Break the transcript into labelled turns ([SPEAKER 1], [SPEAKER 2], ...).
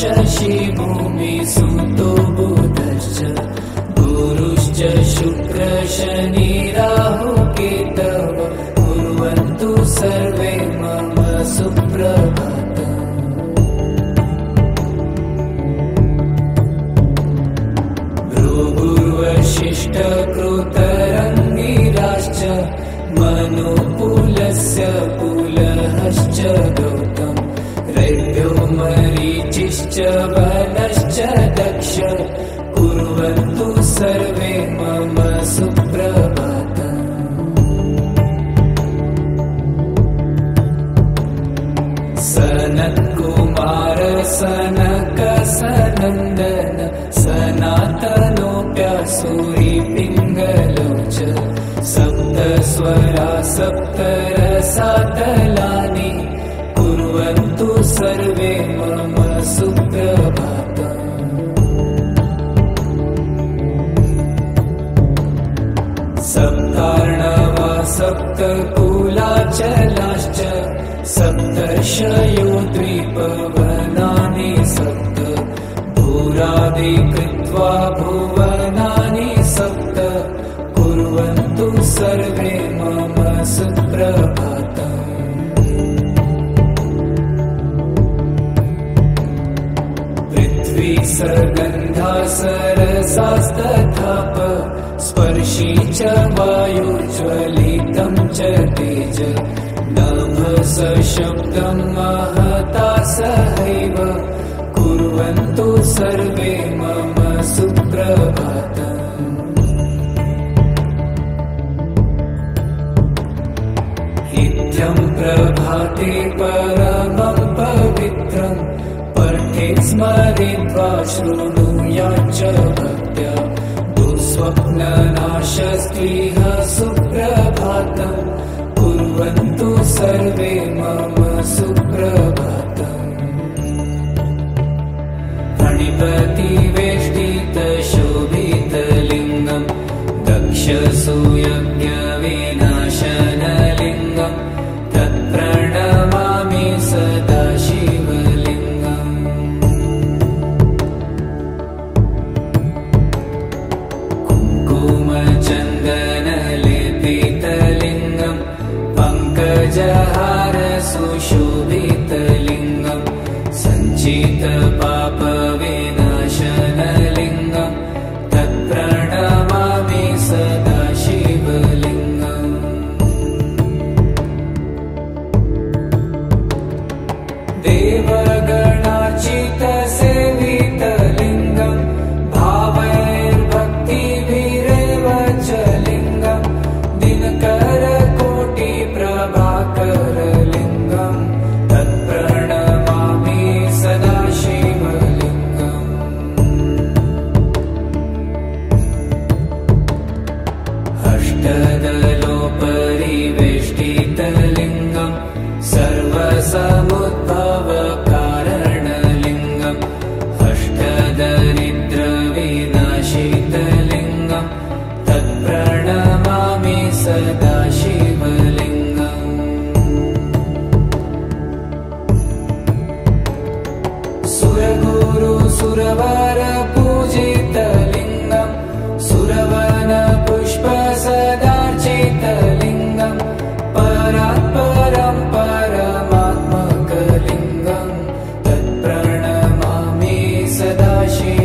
[SPEAKER 1] शशि भूमि सुतो बुधश्च गुरुश्च शुक्र शनि राहु केतव कुर्वन्तु सर्वे मम सुप्रभातम्। भृगुर्वशिष्ठ कृतरङ्गिराश्च मनुपुलस्य पुलहश्च गौतम रैभ्यो मरीचिश्च वनश्च दक्ष कुर्वन्तु सर्वे मम सुप्रभातम्। सनत्कुमार सनक सनन्दन सनातनोऽप्यासुरी पिङ्गलौ च सप्तस्वरा सप्तरसातलानि कुर्वन्तु सर्वे मम सुप्रभातम्। सप्तार्णवा सप्तकुलाचलाश्च सप्तर्षयो द्विपवनानि सप्त भूरादि कृत्वा भुवनानि सप्त कुर्वन्तु सर्वे मम सुप्रभातम्। पृथ्वी सगन्धा सरसास्तथाप स्पर्शी च वायुज्वलितं च तेज नभ सशब्दं महता सहैव कुर्वन्तु सर्वे मम सुप्रभातम्। इत्थं प्रभाते परमं पवित्रं पठेत् स्मरित्वा शृणुयाच्च भक्त्या दुःस्वप्ननाशस्त्रिह सुप्रभातम् कुर्वन्तु सर्वे मम सुप्रभातम्। फणिपतिवेष्टितशोभितलिङ्गं दक्षसूयज्ञविनाशनलिङ्गं तत्प्रणमामि सदा शिवलिङ्गम्। कुङ्कुमचन्दनलेपितलिङ्गं पङ्कजहार सुशोभितलिङ्गं सञ्चितपापविनाशनलिङ्गं तत्प्रणमामि सदा शिवलिङ्गम्। देवगणार्चितसेवितलिङ्गं भावैर्भक्तिभिरेव च लिङ्गं दिनकरकोटिप्रभाकरलिङ्गं तत्प्रणमामि सदा शिवलिङ्गम्। अष्टदलोपरिवेष्टितलिङ्गं सर्वसमुद्भवकारणलिङ्गम् अष्टदरिद्रविनाशितलिङ्गं तत्प्रणमामि सदा शिवलिङ्गम्। सुरगुरु सुरवरपूजितलिङ्गं सुरवनपुष्पसदार्चितलिङ्गं परात्परं परमात्मकलिङ्गं तत्प्रणमामि सदा शिवलिङ्गम्।